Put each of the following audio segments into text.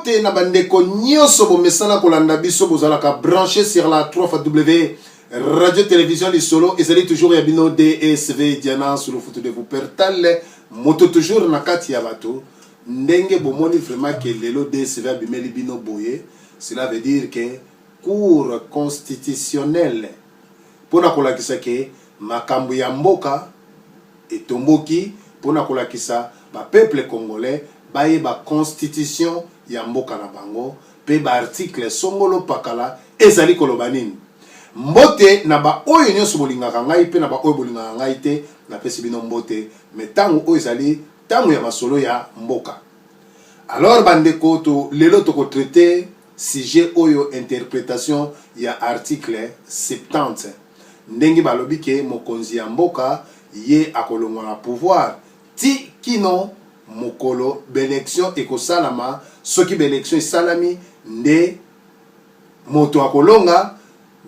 Mbote na bandeko nyoso bo mesana kolanda biso bozalaka branché sur la 3W Radio Télévision du Solo et c'est toujours yabino DSV Diana sur le photo de vous pertale moto toujours na kati ya bato ndenge bomoni vraiment que lelo DSV abimeli bino boye. Cela veut dire que cour constitutionnelle pona kolakisa ke makambo ya mboka etomboki pona kolakisa ba peuple congolais baye ba constitution ya mboka na bango pe ba article songolo pakala ezali koloba nini mbote na ba oyo nyonso bolingaka ngai pe na ba oyo bolingaka ngai te na pesi bino mbote mais tango oyo ezali tango ya masolo ya mboka. Alors bandeko to lelo toko traiter sujet oyo interprétation ya article 70 ndenge balobi ke mokonzi ya mboka ye akolongola pouvoir ti kino mokolo b'élection ekosalama soki b'élection esalami nde moto akolonga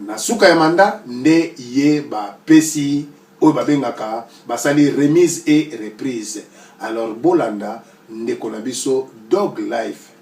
na suka ya manda nde ye ba pesi oyo babengaka basali remise et reprise. Alors bolanda ndeko na biso Dog Life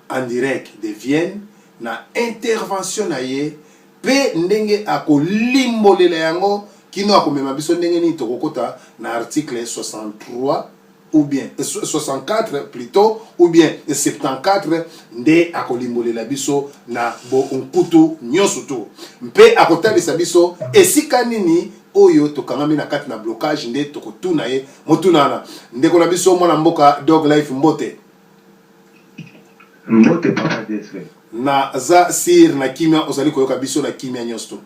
en direct de Vienne na intervention na ye pe ndenge akolimbolela yango kino akomema biso ndenge ni tokokota na article 63 ou bien 64 plutôt ou bien 74 nde akolimbolela biso na bo nkutu nyoso to mpe akotalisa biso esika nini oyo tokangami na kati na blocage nde tokotuna ye motunana ndeko na biso mwana mboka Dog Life Mbote Mbote papa DSV na za sir na kimia ozali koyoka biso na kimia nyosto.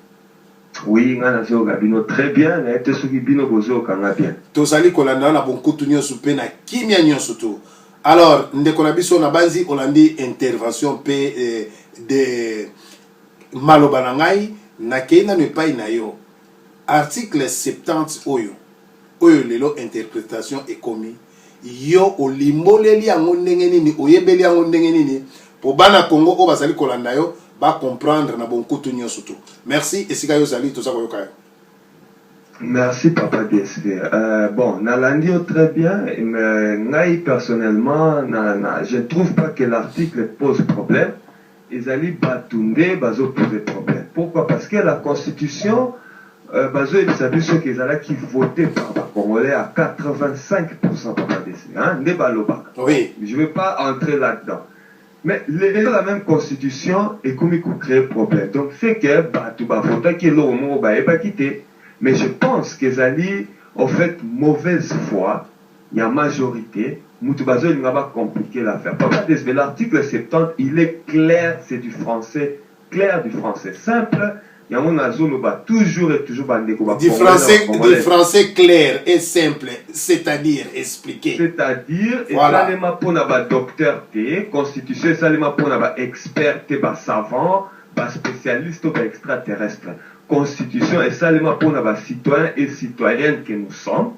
Oui, ngana zo gabino très bien na ete soki bino bozo kanga bien tozali kolanda na bonkutu nyoso pe na kimia nyoso to. Alors ndeko na biso na banzi olandi intervention pe de maloba na ngai na keina ne pai na yo article 70 oyo lelo interprétation ekomi yo olimboleli yango ndenge nini oyebeli yango ndenge nini po bana Congo o bazali kolanda yo ba comprendre na bonkutu nyoso to. Merci esika yo zali toza koyoka yo. Merci papa DSV. Bon, Nalandio très bien, mais ngai personnellement, je ne trouve pas que l'article pose problème. Ezali batunde bazo poser problème. Pourquoi? Parce que la constitution bazo ebisabi ceux qui ezala qui voté par les Congolais à 85% papa DSV. Hein, ne baloba. Oui. Je ne vais pas entrer là-dedans. Mais la même constitution est comme il crée problème. Donc c'est que tout va voter qui est là au moment où il va quitter. Mais je pense que Zali, en fait, mauvaise foi, il y a majorité, Moutoubazo, il ne va pas compliquer l'affaire. Papa, l'article 70, il est clair, c'est du français, clair du français, simple. Il y a un zone où toujours et toujours du français clair et simple, c'est-à-dire expliquer. C'est-à-dire, voilà. Et ça, pour un docteur, constitution, ça, pour un expert, savant, spécialiste, extraterrestre. Constitution et seulement pour les citoyens et citoyennes que nous sommes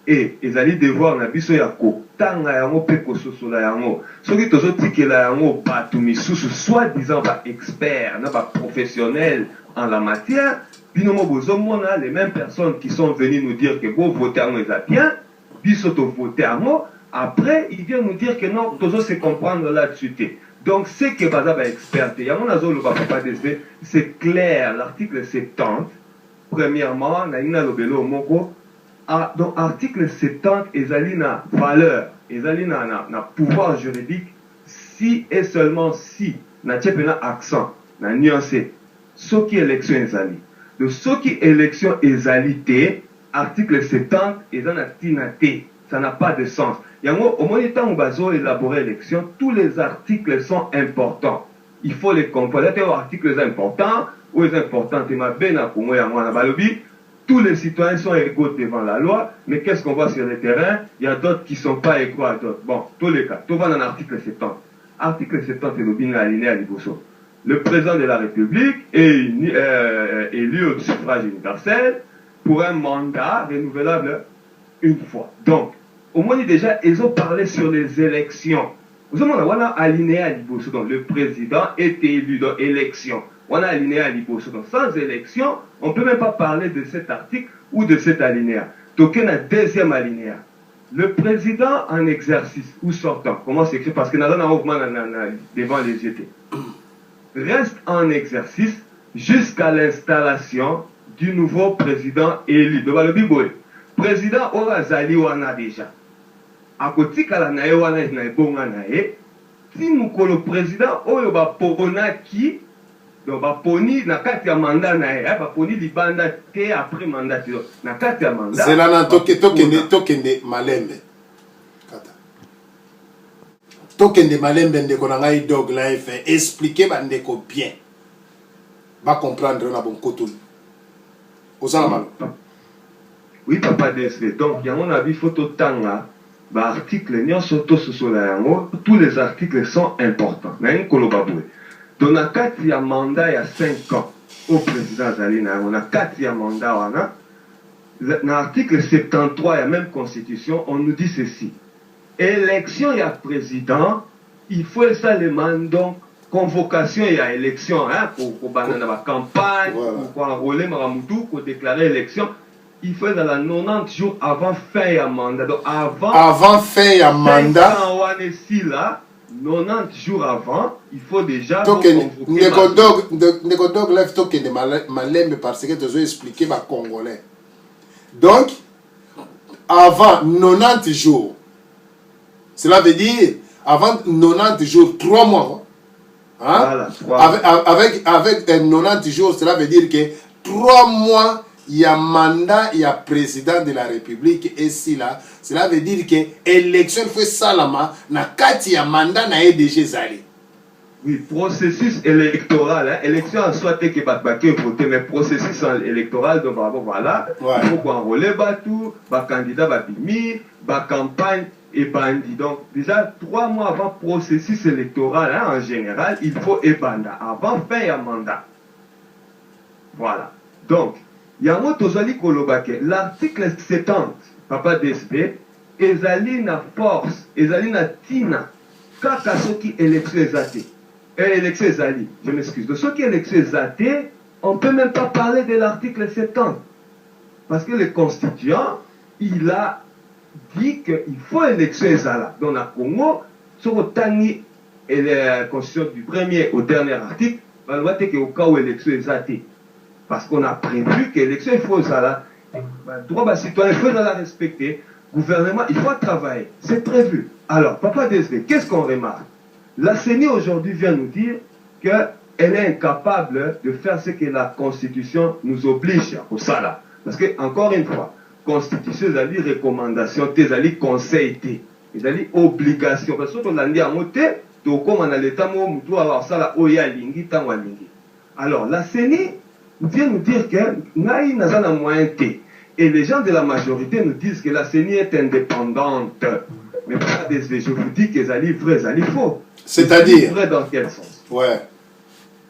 et ils allaient devoir na biso ya ko tanga yango pe ko sosola yango soki tozo tikela yango batu misusu soi-disant ba expert na ba professionnel en la matière bino mo bozo mona les mêmes personnes qui sont venues nous dire que bon voter yango est bien biso to voter yango après ils viennent nous dire que non tozo se comprendre là-dessus. Donc, ce que Bazaba expert, c'est clair, l'article 70, premièrement, donc article 70, ils na valeur, ils na pouvoir juridique, si et seulement si, na accent, na nuancé, ce qui élection ezali. Donc, ce qui élection ezalité, article 70, ils en a tinaté, ça n'a pas de sens. Au moins, temps où bazo élaborer l'élection, tous les articles sont importants. Il faut les comprendre. Les articles importants, ou les importants, tous les citoyens sont égaux devant la loi, mais qu'est-ce qu'on voit sur le terrain? Il y a d'autres qui ne sont pas égaux à d'autres. Bon, tous les cas, tout va dans l'article 70. Article 70 est l'opinion alinéa à Liboso. Le président de la République est élu au suffrage universel pour un mandat renouvelable une fois. Donc, au moins déjà, ils ont parlé sur les élections. Vous savez, on a alinéa à Liboso, donc le président est élu dans l'élection. On a alinéa à Liboso, donc sans élection, on ne peut même pas parler de cet article ou de cet alinéa. Donc, il y a un deuxième alinéa. Le président en exercice ou sortant, comment c'est écrit? Parce que nous avons un mouvement devant les yeux. Reste en exercice jusqu'à l'installation du nouveau président élu. Donc, le président Orazali wana déjà. À côté de la nae wana est bon nae. Si nous le président oyo ba pona qui donc ba poni na kati ya mandat nae, ba poni libanda te après mandat na kati ya mandat. C'est là tokende malembe. Kata. Tokende malembe ndeko na ngai dog life expliquer ba ndeko bien. Va comprendre na bon koto. Osala mal. Oui, papa DSV. Donc, il y a mon avis photo tanga, bah, article, tous les articles sont importants. Donc, na kati ya mandat, il y a 5 ans au président Zalina. On a 4 mandat, dans l'article 73, il y a même constitution, on nous dit ceci. Élection, il y a président, il faut seulement donc convocation, il y a élection, hein, pour banana la campagne, pour enrôler Maramoutou, pour déclarer élection. Il faut dans la 90 jours avant fin de mandat. Donc avant fin de mandat, 90 jours avant, il faut déjà convoquer. Nekodog lève token de malembe parce que tu as expliqué ma Congolais. Donc, avant 90 jours, cela veut dire avant 90 jours, 3 mois. Hein? Voilà, avec 90 jours, cela veut dire que 3 mois. Il y a mandat, il y a président de la République et si là, cela veut dire que l'élection fait salama, na kati ya mandat na déjà zali. Oui, processus électoral, hein, élection en soit que batbaké voter, mais processus électoral, donc voilà, il faut qu'on enrôler batou, candidat babimi, campagne et bandit. Donc déjà 3 mois avant processus électoral, hein, en général, il faut ébanda avant fin ya mandat. Voilà. Donc Yango tozali kolobake l'article 70 papa DSP ezali na force ezali na tina kaka soki élection ezate élection ezali je m'excuse de soki élection ezate on peut même pas parler de l'article 70 parce que le constituant il a dit qu'il faut élection ezala donc na Congo sur tani et la constitution du premier au dernier article va voir que au cas où élection ezate. Parce qu'on a prévu que l'élection, il faut ça droit des citoyens, il faut la respecter. Gouvernement, il faut travailler. C'est prévu. Alors, papa DSV, qu'est-ce qu'on remarque? La CENI aujourd'hui vient nous dire qu'elle est incapable de faire ce que la Constitution nous oblige pour ça là. Parce que, encore une fois, Constitution, ça dit recommandation, ça dit conseil, ça dit obligation. Parce que on a dit à monter, comme on a l'état, ça là, alors, la CENI vient nous dire que Naï n'a pas de moyen T. Et les gens de la majorité nous disent que la CENI est indépendante. Mais je vous dis qu'ils allaient vrai, ils allaient faux. C'est-à-dire vrai dans quel sens? Ouais.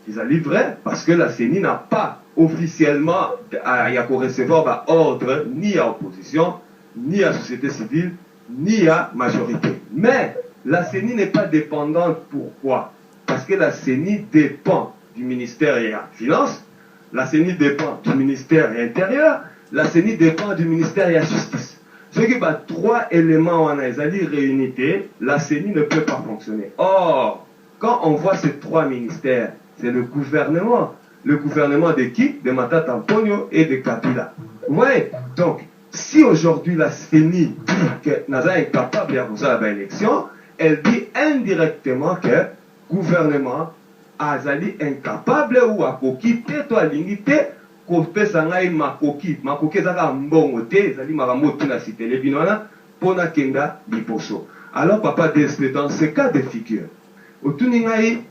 Ils allaient vrai parce que la CENI n'a pas officiellement à recevoir ordre ni à opposition, ni à société civile, ni à majorité. Mais la CENI n'est pas dépendante. Pourquoi? Parce que la CENI dépend du ministère des Finances. La CENI dépend du ministère intérieur, la CENI dépend du ministère de la Justice. Ce qui est 3 éléments en réunité, la CENI ne peut pas fonctionner. Or, quand on voit ces 3 ministères, c'est le gouvernement. Le gouvernement de qui? De Matata Antonio et de Kabila. Vous voyez? Donc, si aujourd'hui la CENI dit que Naza est capable de faire l'élection, elle dit indirectement que le gouvernement azali incapable ou akoki te to alingi te kopesa ngai makoki ezaka mbongo te ezali makambo tuna sitele bino wana pona kenda liboso. Alors papa DSP dans ce cas de figure otuni ngai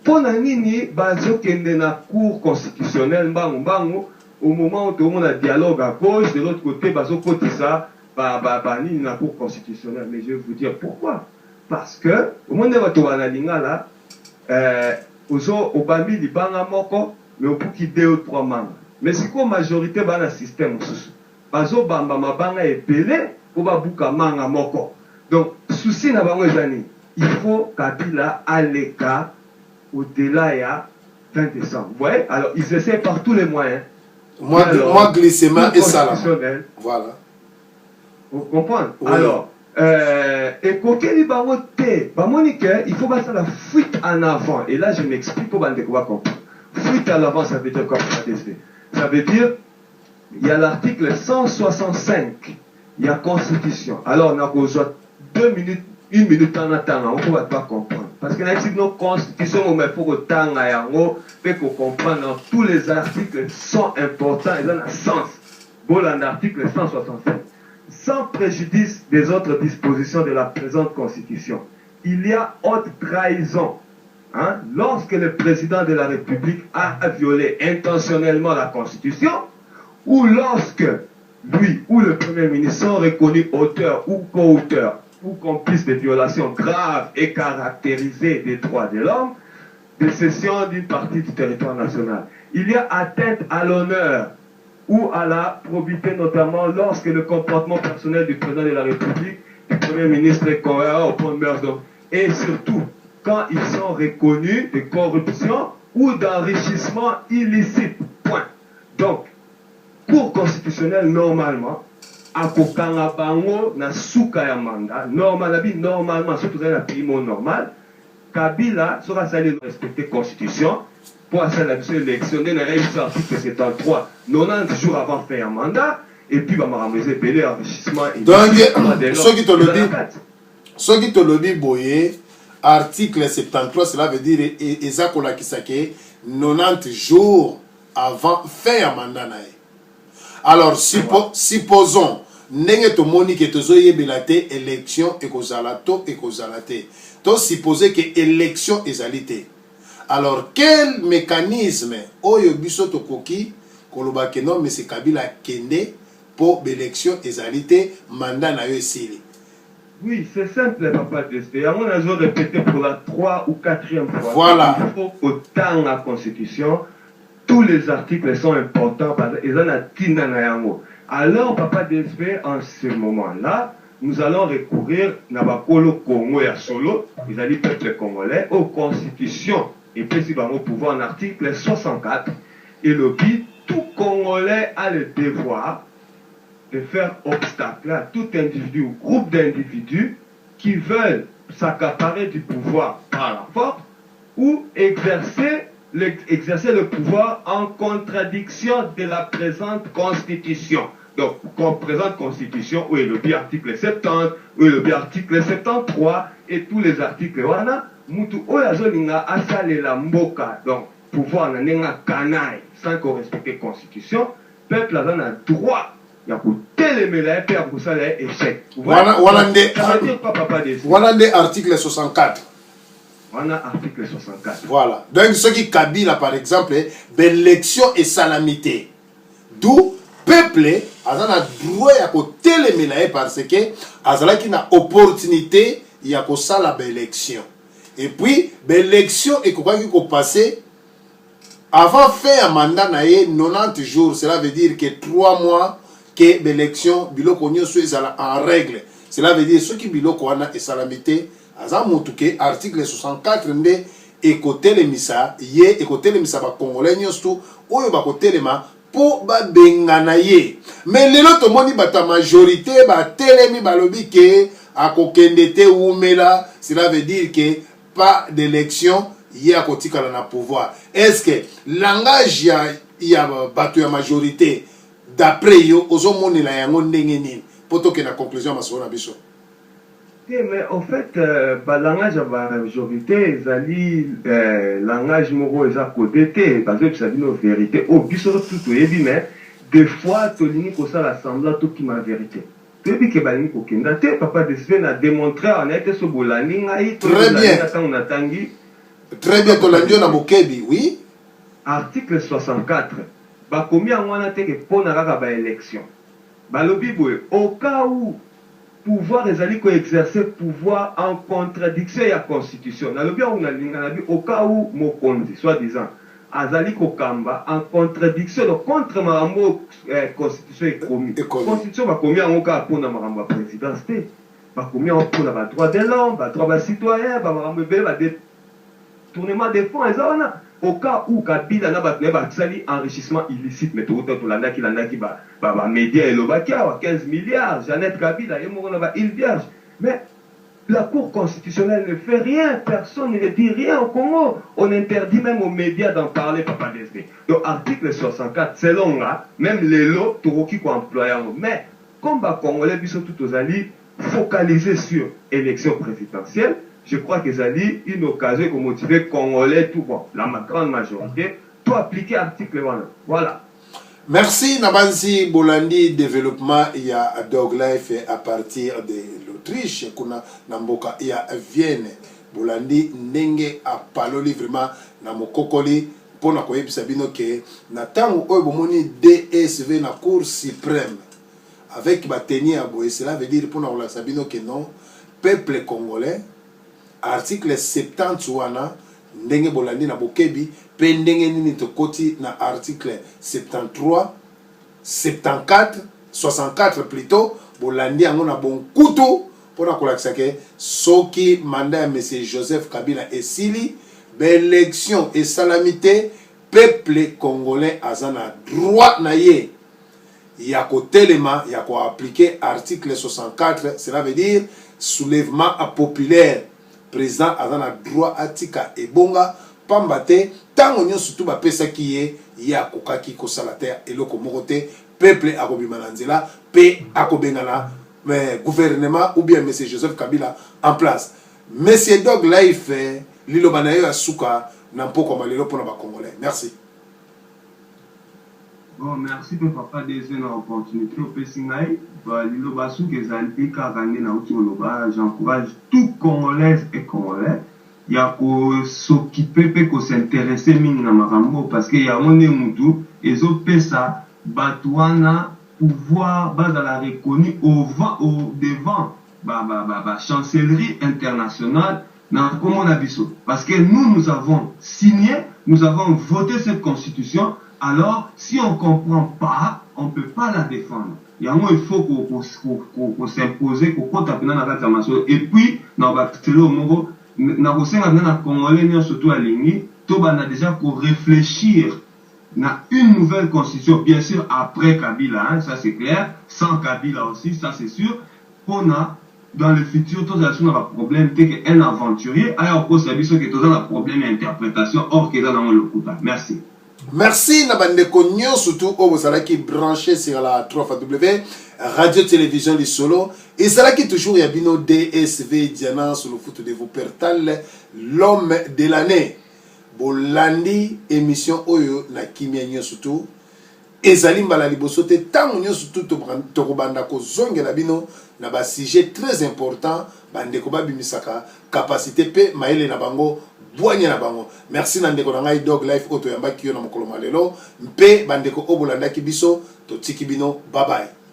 pona nini bazokende na cour constitutionnelle mbangu au moment où tout le monde a dialogue à gauche de l'autre côté bazokotisa nini na cour constitutionnelle. Mais je vais vous dire pourquoi. Parce que au moment où bato banalinga là ozo obambi libanga moko mais opuki 2 ou 3 membres. Mais si la majorité dans le système bazo bamba mabanga ebele po babuka manga moko. Donc souci na bango ezani il faut Kabila aleka au-delà ya 20 décembre. Vous voyez? Alors ils essaient par tous les moyens. Moi glissement et ça là. Voilà. Vous comprenez? Oui. Alors, et côté baroté, il faut passer la fuite en avant. Et là, je m'explique pour que vous comprendre. Fuite en avant, ça veut dire quoi? Ça veut dire, il y a l'article 165, il y a Constitution. Alors, on a besoin 2 minutes, 1 minute en attendant, on ne va pas comprendre. Parce que dans nos constitutions, il faut que vous compreniez, tous les articles sont importants, ils ont un sens. Bon, l'article 165. Sans préjudice des autres dispositions de la présente Constitution, il y a haute trahison. Hein, lorsque le président de la République a violé intentionnellement la Constitution, ou lorsque lui ou le Premier ministre sont reconnus auteurs ou co-auteurs ou complices de violations graves et caractérisées des droits de l'homme, de cession d'une partie du territoire national. Il y a atteinte à l'honneur ou à la probité, notamment lorsque le comportement personnel du président de la République, du Premier ministre est cohérent au point de meurtre. Et surtout, quand ils sont reconnus de corruption ou d'enrichissement illicite. Point. Donc, Cour constitutionnelle, normalement, à Kokangabango, na souka ya mandat, normalement, surtout dans un pays normal, Kabila sera salé respecter la Constitution pour sélectionner l'article 73, 90 jours avant de faire un mandat, et puis va m'arranger payer l'enrichissement. Donc, ceux qui te le disent, boye, article 73, cela veut dire Ezakola Kisake, 90 jours avant faire un mandat. Alors, supposons, nenge to moni ke tozo yebelate élection et kozalato et kozalate. To supposer que élection ezalite. Alors, quel mécanisme oyo biso to koki koloba ke non mais c'est Kabila kende pour l'élection ezalite mandat na yo esili. Oui, c'est simple, papa Desté. On a répété pour la 3 ou 4e fois. Voilà. Il faut autant la Constitution. Tous les articles sont importants parce qu'ils ont un tina na yango. Alors, papa DSP, en ce moment-là, nous allons recourir à Bakolo Congo et à Solo, ils ont dit peuple congolais, aux constitutions. Et puis, si on pouvoir en article 64, et le qui, tout Congolais a le devoir de faire obstacle à tout individu ou groupe d'individus qui veulent s'accaparer du pouvoir par la force ou exercer le pouvoir en contradiction de la présente Constitution. Donc, présente Constitution, où est le article 70, où est le article 73, et tous les articles, voilà, Moutou Oyazolinga Asale la Mboka, donc, pouvoir n'a canaille, sans qu'on respecte la Constitution, peuple a un droit, il y a pour téléméler, pour ça, échec. Voilà des articles 64. On a article 64. Voilà. Donc, ce qui Kabila, par exemple, l'élection et salamité. D'où peuple a droit à côté les mélaye parce que azala qui na opportunité il y a que ça la élection. Et puis l'élection est quoi qui passer avant faire un mandat na 90 jours, cela veut dire que 3 mois que l'élection biloko nyoso en règle. Cela veut dire ceux qui biloko wana et salamité azamutuke article 64 nde écoutez les missa yé écoutez les missa ba congolais nyoso oyo ba kotelema pour ba bengana ye. Mais lelo to moni bata majorité ba telemi balobi ke akokendete umela, cela veut dire que pas d'élection yé a kotikala na pouvoir. Est-ce que langage ya bato ya majorité d'après yo ozomoni la yango ndenge nini poto ke na conclusion masona biso? Mais en fait, le langage de la majorité, le langage moro est à côté, parce que c'est une vérité. Au biso tout mais des fois, tu lis que ça l'assemblée tout qui ma vérité. Tu dis que bani ko kendate, papa de Sven a démontré en été ce bolani ngai. Très bien. Très bien, tu l'as dit na bokebi, oui. Article 64. Ba combien on a été que pour na ba élection. Ba lobi boy, au cas où pouvoir exercer pouvoir en contradiction à la Constitution. Au cas où Mokonzi, soi-disant, Azali Kokamba, en contradiction, donc contre ma Constitution est commis. Constitution va combien en cas pour la présidence, va combien pour le droit de l'homme, le droit des citoyens, détournement des fonds, au cas où Kabila n'a pas enrichissement illicite, mais tout le monde qui a média et le 15 milliards, Jeannette Kabila, il vierge. Mais la Cour constitutionnelle ne fait rien, personne ne dit rien au Congo. On interdit même aux médias d'en parler, Papa DSD. Donc, article 64, selon là, même les lots, tout qui employé. Mais, comme les Congolais, ils sont tous aux alliés, focalisés sur l'élection présidentielle, je crois que c'est une occasion pour motiver les Congolais, tout bon, la grande majorité, tout appliquer l'article 1. Voilà. Merci Nabansi Bolandi développement il y a Dog Life à partir de l'Autriche kuna namboka il y a Vienne Bolandi ndenge a paloli vraiment na mokokoli pona koyebisa bino ke na tango oyo bomoni DSV na Cour suprême avec bateni à boye cela veut dire pona kola sabino ke non peuple congolais article 70 wana ndenge Bolandi na bokebi pe ndenge nini tokoti na article 73 74 64 plutôt Bolandi yango na bon kutu pona kolakisa ke soki mandat ya monsieur Joseph Kabila esili l'élection et salamité peuple congolais azana droit na ye ya ko telema ya ko appliquer article 64 cela veut dire soulèvement populaire président azana droit atika ebonga pambate tango nyonso tu bapesaki ye ya kokaki kosala te eloko moko te peuple akobima na nzela pe akobengana gouvernement ou bien monsieur Joseph Kabila en place. Monsieur Dog Life liloba na yo ya suka na mpoko malelo pona ba congolais. Merci. Bon, merci papa des opportunités au Pessingaï. Liloba suka ezali kakande na uti oloba, j'encourage tout Congolais et Congolais. Il y a qu'on s'occuper, qu'on s'intéresser à Marambo parce qu'il y a un moutou et ça, Batouana pouvoir dans la reconnue au devant chancellerie internationale dans comment on a vu ça. Parce que nous avons signé, nous avons voté cette constitution. Alors si on ne comprend pas, on ne peut pas la défendre. Il y a un il faut qu'on s'impose, qu'on tape dans la carte et puis dans la na Congolais surtout à Lingi, tout on a déjà pour réfléchir na une nouvelle constitution, bien sûr après Kabila, hein, ça c'est clair, sans Kabila aussi, ça c'est sûr. On a dans le futur tout ça on a un problème c'est qu'un aventurier alors pour service que tout un problème d'interprétation or que dans le coup. Merci. Merci Nabandeko Nyon, surtout au Bozalaki branché sur la 3W Radio Télévision du Solo. Et ça qui toujours Yabino DSV Diana sur le foot de vos pertal l'homme de l'année. Bolandi émission Oyo na Kimia Nyon surtout. Ezali mbala libosote tango nyon surtout tokobanda ko zonge la bino na ba sujet très important bandeko ba bimisaka capacité pe maele na bango boanya na bango. Merci na ndeko na ngai Dog Life auto yamba kiyo na mokolo malelo mpe bandeko obolanda ki biso to tiki bino bye bye.